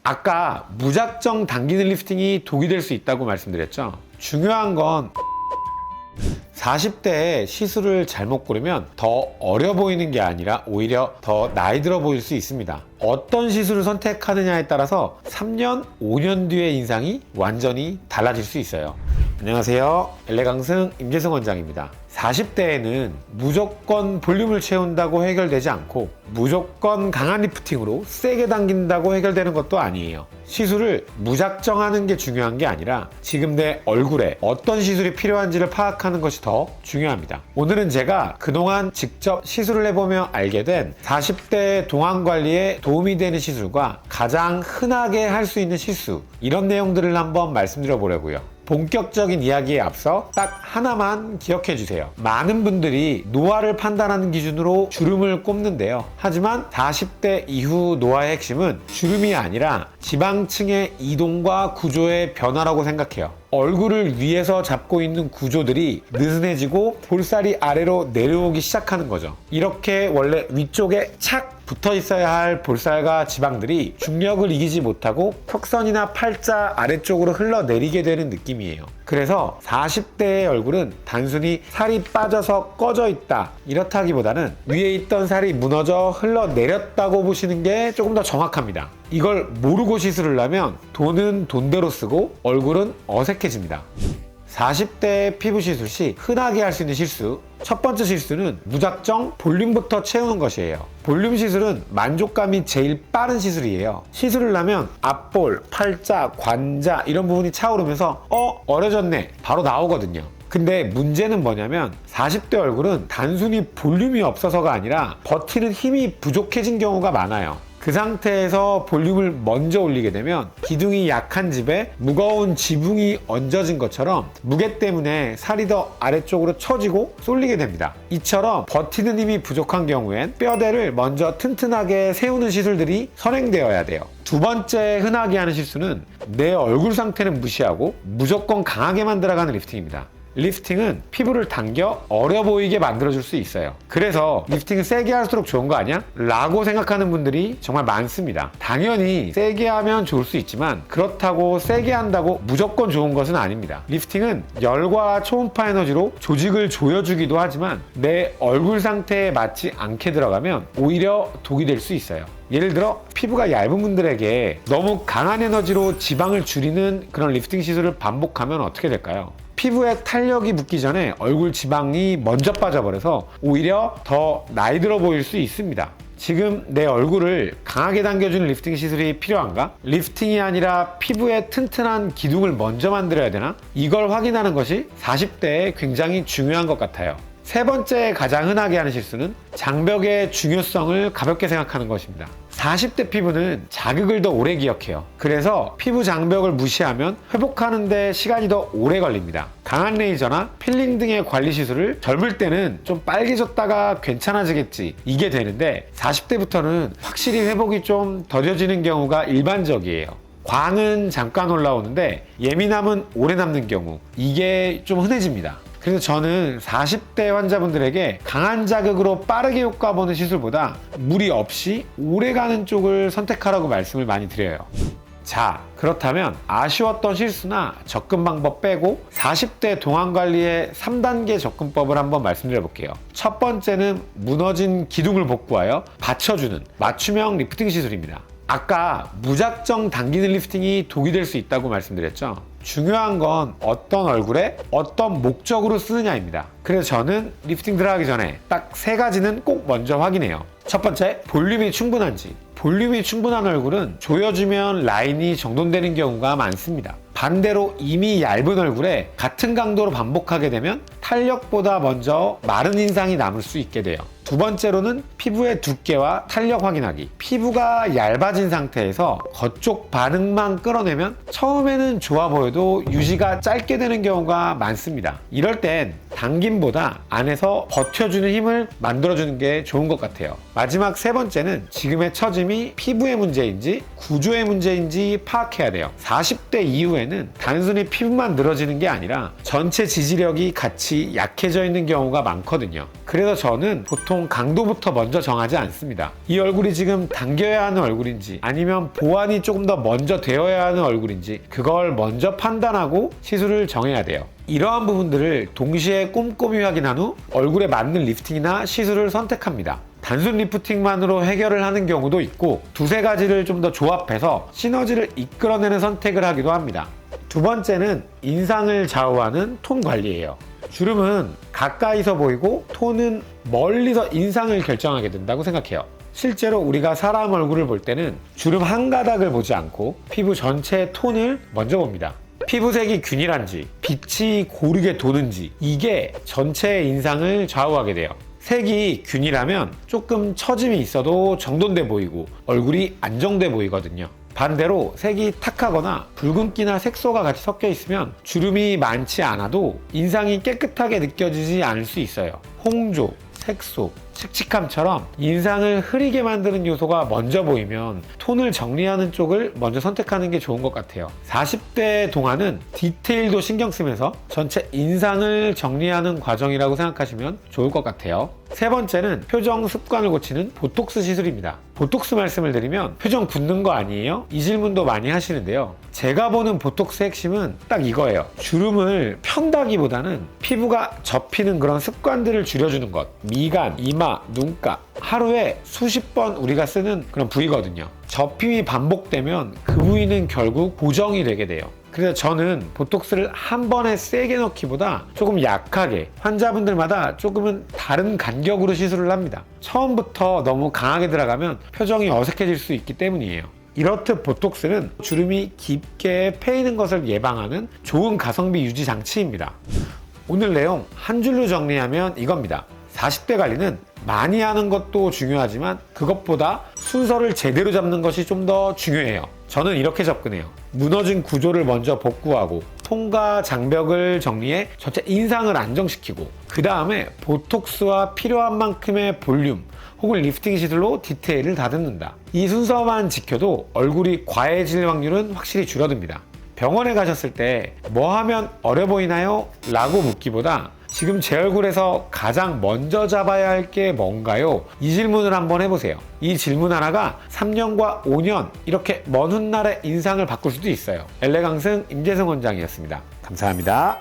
아까 무작정 당기는 리프팅이 독이 될 수 있다고 말씀드렸죠. 중요한 건 40대에 시술을 잘못 고르면 더 어려 보이는 게 아니라 오히려 더 나이 들어 보일 수 있습니다. 어떤 시술을 선택하느냐에 따라서 3년, 5년 뒤의 인상이 완전히 달라질 수 있어요. 안녕하세요. 엘레강승 임재승 원장입니다. 40대에는 무조건 볼륨을 채운다고 해결되지 않고 무조건 강한 리프팅으로 세게 당긴다고 해결되는 것도 아니에요. 시술을 무작정 하는 게 중요한 게 아니라 지금 내 얼굴에 어떤 시술이 필요한지를 파악하는 것이 더 중요합니다. 오늘은 제가 그동안 직접 시술을 해보며 알게 된 40대 동안 관리에 도움이 되는 시술과 가장 흔하게 할 수 있는 실수, 이런 내용들을 한번 말씀드려 보려고요. 본격적인 이야기에 앞서 딱 하나만 기억해 주세요. 많은 분들이 노화를 판단하는 기준으로 주름을 꼽는데요. 하지만 40대 이후 노화의 핵심은 주름이 아니라 지방층의 이동과 구조의 변화라고 생각해요. 얼굴을 위에서 잡고 있는 구조들이 느슨해지고 볼살이 아래로 내려오기 시작하는 거죠. 이렇게 원래 위쪽에 착 붙어 있어야 할 볼살과 지방들이 중력을 이기지 못하고 턱선이나 팔자 아래쪽으로 흘러내리게 되는 느낌이에요. 그래서 40대의 얼굴은 단순히 살이 빠져서 꺼져 있다 이렇다기보다는 위에 있던 살이 무너져 흘러내렸다고 보시는 게 조금 더 정확합니다. 이걸 모르고 시술을 하면 돈은 돈대로 쓰고 얼굴은 어색해집니다. 40대 피부 시술 시 흔하게 할 수 있는 실수, 첫 번째 실수는 무작정 볼륨부터 채우는 것이에요. 볼륨 시술은 만족감이 제일 빠른 시술이에요. 시술을 하면 앞볼, 팔자, 관자 이런 부분이 차오르면서 어려졌네 바로 나오거든요. 근데 문제는 뭐냐면 40대 얼굴은 단순히 볼륨이 없어서가 아니라 버티는 힘이 부족해진 경우가 많아요. 그 상태에서 볼륨을 먼저 올리게 되면 기둥이 약한 집에 무거운 지붕이 얹어진 것처럼 무게 때문에 살이 더 아래쪽으로 처지고 쏠리게 됩니다. 이처럼 버티는 힘이 부족한 경우엔 뼈대를 먼저 튼튼하게 세우는 시술들이 선행되어야 돼요. 두 번째 흔하게 하는 실수는 내 얼굴 상태는 무시하고 무조건 강하게만 들어가는 리프팅입니다. 리프팅은 피부를 당겨 어려 보이게 만들어줄 수 있어요. 그래서 리프팅은 세게 할수록 좋은 거 아니야? 라고 생각하는 분들이 정말 많습니다. 당연히 세게 하면 좋을 수 있지만 그렇다고 세게 한다고 무조건 좋은 것은 아닙니다. 리프팅은 열과 초음파 에너지로 조직을 조여주기도 하지만 내 얼굴 상태에 맞지 않게 들어가면 오히려 독이 될 수 있어요. 예를 들어 피부가 얇은 분들에게 너무 강한 에너지로 지방을 줄이는 그런 리프팅 시술을 반복하면 어떻게 될까요? 피부에 탄력이 붙기 전에 얼굴 지방이 먼저 빠져버려서 오히려 더 나이 들어 보일 수 있습니다. 지금 내 얼굴을 강하게 당겨주는 리프팅 시술이 필요한가? 리프팅이 아니라 피부의 튼튼한 기둥을 먼저 만들어야 되나? 이걸 확인하는 것이 40대에 굉장히 중요한 것 같아요. 세 번째 가장 흔하게 하는 실수는 장벽의 중요성을 가볍게 생각하는 것입니다. 40대 피부는 자극을 더 오래 기억해요. 그래서 피부 장벽을 무시하면 회복하는데 시간이 더 오래 걸립니다. 강한 레이저나 필링 등의 관리 시술을 젊을 때는 좀 빨개졌다가 괜찮아지겠지 이게 되는데 40대부터는 확실히 회복이 좀 더뎌지는 경우가 일반적이에요. 광은 잠깐 올라오는데 예민함은 오래 남는 경우, 이게 좀 흔해집니다. 그래서 저는 40대 환자분들에게 강한 자극으로 빠르게 효과 보는 시술보다 무리 없이 오래가는 쪽을 선택하라고 말씀을 많이 드려요. 자, 그렇다면 아쉬웠던 실수나 접근 방법 빼고 40대 동안관리의 3단계 접근법을 한번 말씀드려 볼게요. 첫 번째는 무너진 기둥을 복구하여 받쳐주는 맞춤형 리프팅 시술입니다. 아까 무작정 당기는 리프팅이 독이 될 수 있다고 말씀드렸죠. 중요한 건 어떤 얼굴에 어떤 목적으로 쓰느냐입니다. 그래서 저는 리프팅 들어가기 전에 딱 세 가지는 꼭 먼저 확인해요. 첫 번째, 볼륨이 충분한지. 볼륨이 충분한 얼굴은 조여주면 라인이 정돈되는 경우가 많습니다. 반대로 이미 얇은 얼굴에 같은 강도로 반복하게 되면 탄력보다 먼저 마른 인상이 남을 수 있게 돼요. 두 번째로는 피부의 두께와 탄력 확인하기. 피부가 얇아진 상태에서 겉쪽 반응만 끌어내면 처음에는 좋아 보여도 유지가 짧게 되는 경우가 많습니다. 이럴 땐 당김보다 안에서 버텨주는 힘을 만들어주는 게 좋은 것 같아요. 마지막 세 번째는 지금의 처짐이 피부의 문제인지 구조의 문제인지 파악해야 돼요. 40대 이후에는 단순히 피부만 늘어지는 게 아니라 전체 지지력이 같이 약해져 있는 경우가 많거든요. 그래서 저는 보통 강도부터 먼저 정하지 않습니다. 이 얼굴이 지금 당겨야 하는 얼굴인지 아니면 보완이 조금 더 먼저 되어야 하는 얼굴인지 그걸 먼저 판단하고 시술을 정해야 돼요. 이러한 부분들을 동시에 꼼꼼히 확인한 후 얼굴에 맞는 리프팅이나 시술을 선택합니다. 단순 리프팅만으로 해결을 하는 경우도 있고 두세 가지를 좀 더 조합해서 시너지를 이끌어내는 선택을 하기도 합니다. 두 번째는 인상을 좌우하는 톤 관리예요. 주름은 가까이서 보이고 톤은 멀리서 인상을 결정하게 된다고 생각해요. 실제로 우리가 사람 얼굴을 볼 때는 주름 한 가닥을 보지 않고 피부 전체의 톤을 먼저 봅니다. 피부색이 균일한지, 빛이 고르게 도는지 이게 전체의 인상을 좌우하게 돼요. 색이 균일하면 조금 처짐이 있어도 정돈돼 보이고 얼굴이 안정돼 보이거든요. 반대로 색이 탁하거나 붉은기나 색소가 같이 섞여 있으면 주름이 많지 않아도 인상이 깨끗하게 느껴지지 않을 수 있어요. 홍조, 색소, 칙칙함처럼 인상을 흐리게 만드는 요소가 먼저 보이면 톤을 정리하는 쪽을 먼저 선택하는 게 좋은 것 같아요. 40대 동안은 디테일도 신경 쓰면서 전체 인상을 정리하는 과정이라고 생각하시면 좋을 것 같아요. 세 번째는 표정 습관을 고치는 보톡스 시술입니다. 보톡스 말씀을 드리면 표정 붓는 거 아니에요? 이 질문도 많이 하시는데요. 제가 보는 보톡스의 핵심은 딱 이거예요. 주름을 편다기보다는 피부가 접히는 그런 습관들을 줄여주는 것. 미간, 이마, 눈가 하루에 수십 번 우리가 쓰는 그런 부위거든요. 접힘이 반복되면 그 부위는 결국 고정이 되게 돼요. 그래서 저는 보톡스를 한 번에 세게 넣기보다 조금 약하게 환자분들마다 조금은 다른 간격으로 시술을 합니다. 처음부터 너무 강하게 들어가면 표정이 어색해질 수 있기 때문이에요. 이렇듯 보톡스는 주름이 깊게 패이는 것을 예방하는 좋은 가성비 유지 장치입니다. 오늘 내용 한 줄로 정리하면 이겁니다. 40대 관리는 많이 하는 것도 중요하지만 그것보다 순서를 제대로 잡는 것이 좀 더 중요해요. 저는 이렇게 접근해요. 무너진 구조를 먼저 복구하고 톤과 장벽을 정리해 전체 인상을 안정시키고 그 다음에 보톡스와 필요한 만큼의 볼륨 혹은 리프팅 시술로 디테일을 다듬는다. 이 순서만 지켜도 얼굴이 과해질 확률은 확실히 줄어듭니다. 병원에 가셨을 때 뭐 하면 어려 보이나요? 라고 묻기보다 지금 제 얼굴에서 가장 먼저 잡아야 할 게 뭔가요? 이 질문을 한번 해보세요. 이 질문 하나가 3년과 5년 이렇게 먼 훗날의 인상을 바꿀 수도 있어요. 엘레강승 임재승 원장이었습니다. 감사합니다.